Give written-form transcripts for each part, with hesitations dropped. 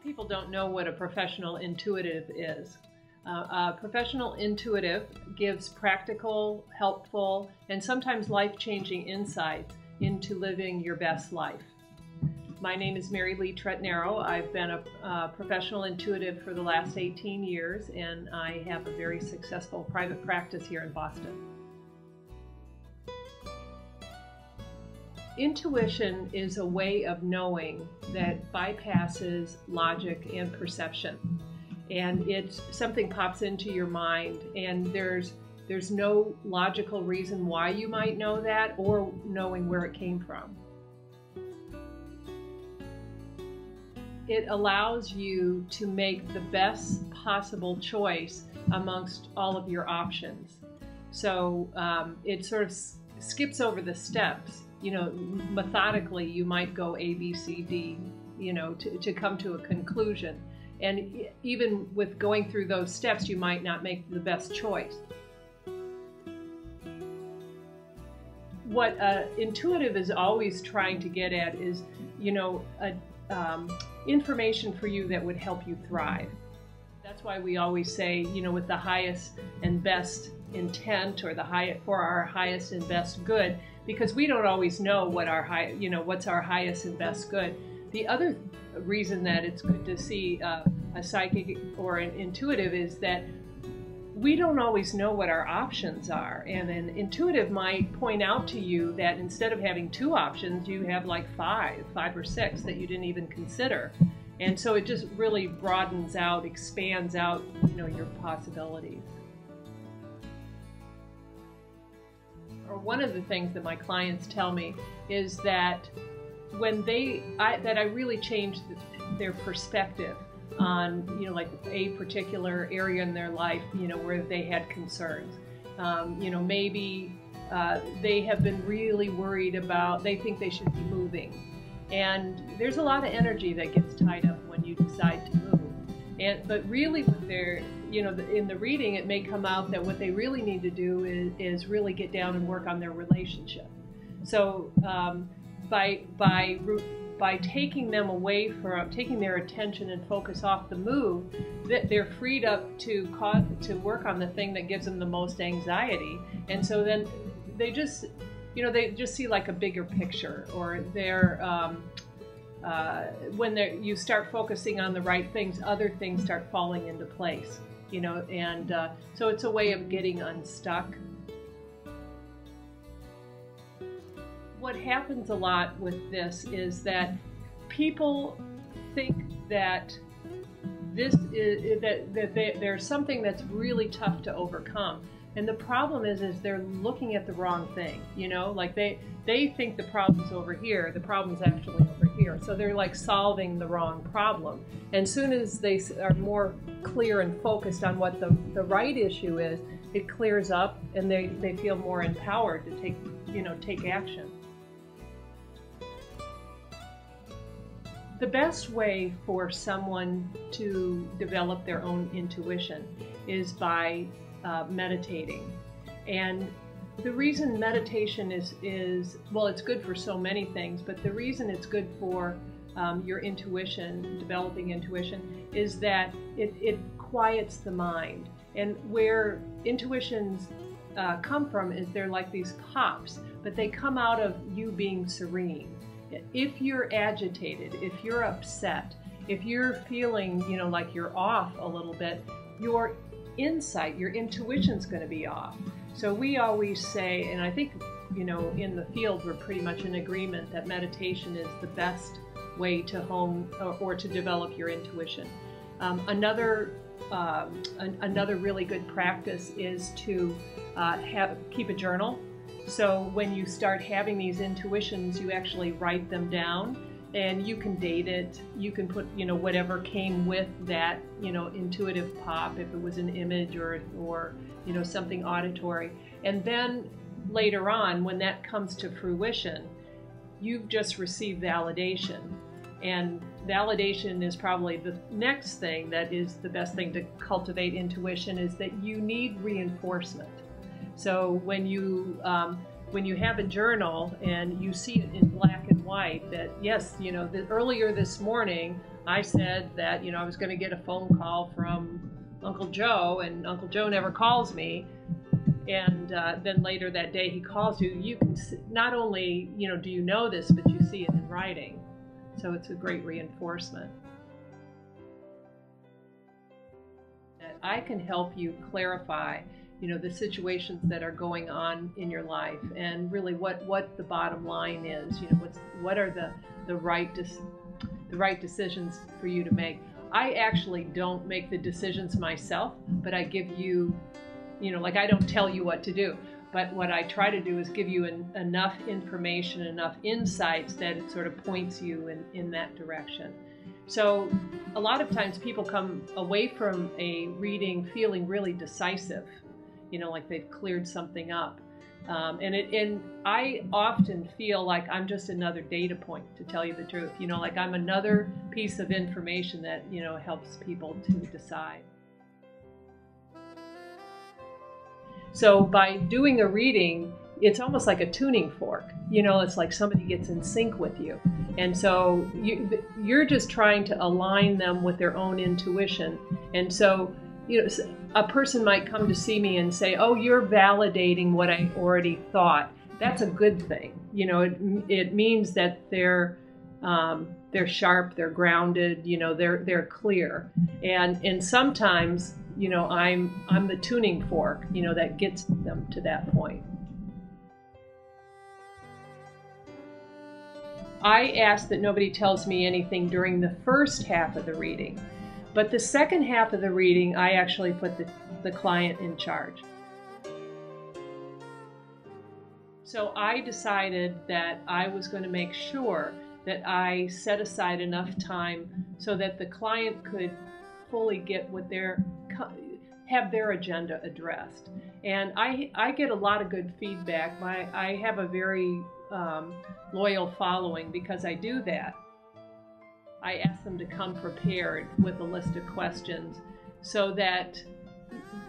of people don't know what a professional intuitive is. A professional intuitive gives practical, helpful, and sometimes life-changing insights into living your best life. My name is MaryLee Trettenero. I've been a professional intuitive for the last 18 years, and I have a very successful private practice here in Boston. Intuition is a way of knowing that bypasses logic and perception. And something pops into your mind, and there's no logical reason why you might know that or knowing where it came from. It allows you to make the best possible choice amongst all of your options. So it sort of skips over the steps. You know, methodically, you might go A, B, C, D, you know, to come to a conclusion. And even with going through those steps, you might not make the best choice. What intuitive is always trying to get at is, you know, information for you that would help you thrive. That's why we always say, you know, with the highest and best intent, or for our highest and best good, because we don't always know what what's our highest and best good. The other reason that it's good to see a psychic or an intuitive is that we don't always know what our options are, and an intuitive might point out to you that instead of having 2 options, you have like 5 or 6 that you didn't even consider. And so it just really broadens out, expands out, you know, your possibilities. Or one of the things that my clients tell me is that when I really changed their perspective on, you know, like a particular area in their life, you know, where they had concerns. You know, maybe they have been really worried about, they think they should be moving. And there's a lot of energy that gets tied up when you decide to move. But really what they're, you know, in the reading, it may come out that what they really need to do is really get down and work on their relationship. So by taking them away from, taking their attention and focus off the move, that they're freed up to work on the thing that gives them the most anxiety. And so then they just, you know, they just see like a bigger picture, or when you start focusing on the right things, other things start falling into place, you know, and so it's a way of getting unstuck. What happens a lot with this is that people think that there's something that's really tough to overcome, and the problem is they're looking at the wrong thing. You know, like they think the problem's over here, the problem's actually over here. So they're like solving the wrong problem. And as soon as they are more clear and focused on what the right issue is, it clears up, and they feel more empowered to take action. The best way for someone to develop their own intuition is by meditating. And the reason meditation is, well, it's good for so many things, but the reason it's good for your intuition, developing intuition, is that it quiets the mind. And where intuitions come from is they're like these pops, but they come out of you being serene. If you're agitated, if you're upset, if you're feeling, you know, like you're off a little bit, your insight, your intuition's going to be off. So we always say, and I think, you know, in the field we're pretty much in agreement that meditation is the best way to hone or to develop your intuition. Another really good practice is to keep a journal. So when you start having these intuitions, you actually write them down, and you can date it. You can put, you know, whatever came with that, you know, intuitive pop, if it was an image or you know, something auditory. And then later on, when that comes to fruition, you've just received validation. And validation is probably the next thing that is the best thing to cultivate intuition, is that you need reinforcement. So when you have a journal and you see it in black and white, wife that, yes, earlier this morning I said that, I was going to get a phone call from Uncle Joe, and Uncle Joe never calls me. And then later that day he calls you. You can not only, do you know this, but you see it in writing. So it's a great reinforcement. I can help you clarify, the situations that are going on in your life, and really what the bottom line is. What are the right decisions for you to make. I actually don't make the decisions myself, but I give you, I don't tell you what to do. But what I try to do is give you enough information, enough insights that it sort of points you in that direction. So a lot of times people come away from a reading feeling really decisive, like they've cleared something up. And I often feel like I'm just another data point, to tell you the truth. Like I'm another piece of information that, helps people to decide. So by doing a reading, it's almost like a tuning fork. It's like somebody gets in sync with you. And so you're just trying to align them with their own intuition. And so, a person might come to see me and say, oh, you're validating what I already thought. That's a good thing. It means that they're sharp, they're grounded, they're clear. And sometimes, I'm the tuning fork, that gets them to that point. I ask that nobody tells me anything during the first half of the reading. But the second half of the reading, I actually put the client in charge. So I decided that I was going to make sure that I set aside enough time so that the client could fully get have their agenda addressed. And I get a lot of good feedback. I have a very loyal following because I do that. I ask them to come prepared with a list of questions so that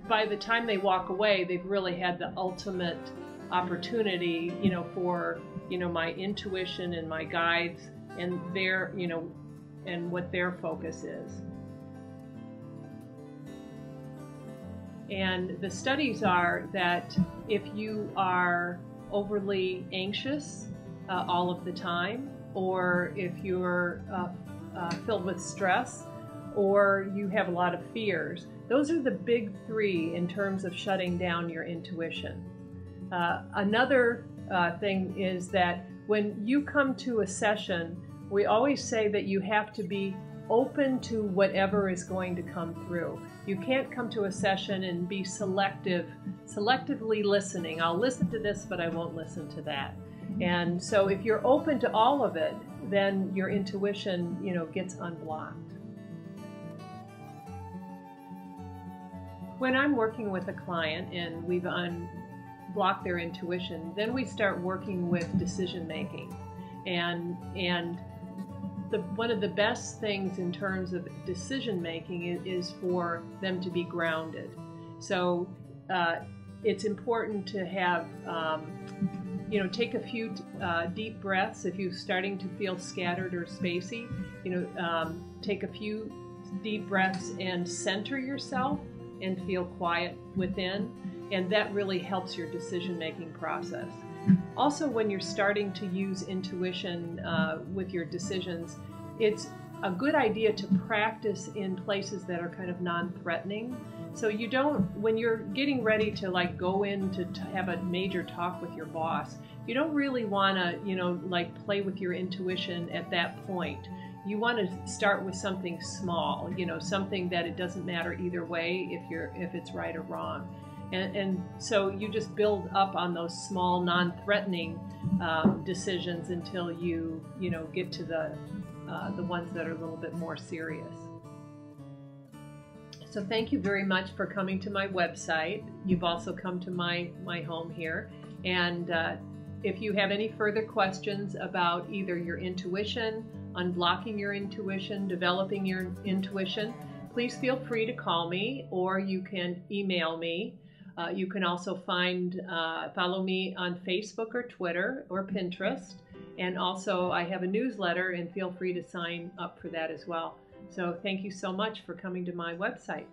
by the time they walk away, they've really had the ultimate opportunity, for, my intuition and my guides and their, and what their focus is. And the studies are that if you are overly anxious all of the time, or if you're filled with stress, or you have a lot of fears. Those are the big three in terms of shutting down your intuition. Another thing is that when you come to a session, we always say that you have to be open to whatever is going to come through. You can't come to a session and be selectively listening. I'll listen to this, but I won't listen to that. And so if you're open to all of it, then your intuition, gets unblocked. When I'm working with a client and we've unblocked their intuition, then we start working with decision making. And one of the best things in terms of decision making is for them to be grounded. So it's important to have take a few deep breaths. If you're starting to feel scattered or spacey, take a few deep breaths and center yourself and feel quiet within, and that really helps your decision-making process. Also, when you're starting to use intuition with your decisions, it's a good idea to practice in places that are kind of non-threatening. So you don't, when you're getting ready to go in to have a major talk with your boss, you don't really want to, play with your intuition at that point. You want to start with something small, something that it doesn't matter either way if it's right or wrong. And so you just build up on those small, non-threatening decisions until you get to the ones that are a little bit more serious. So thank you very much for coming to my website. You've also come to my home here. And if you have any further questions about either your intuition, unblocking your intuition, developing your intuition, please feel free to call me, or you can email me. You can also follow me on Facebook or Twitter or Pinterest. And also, I have a newsletter, and feel free to sign up for that as well. So thank you so much for coming to my website.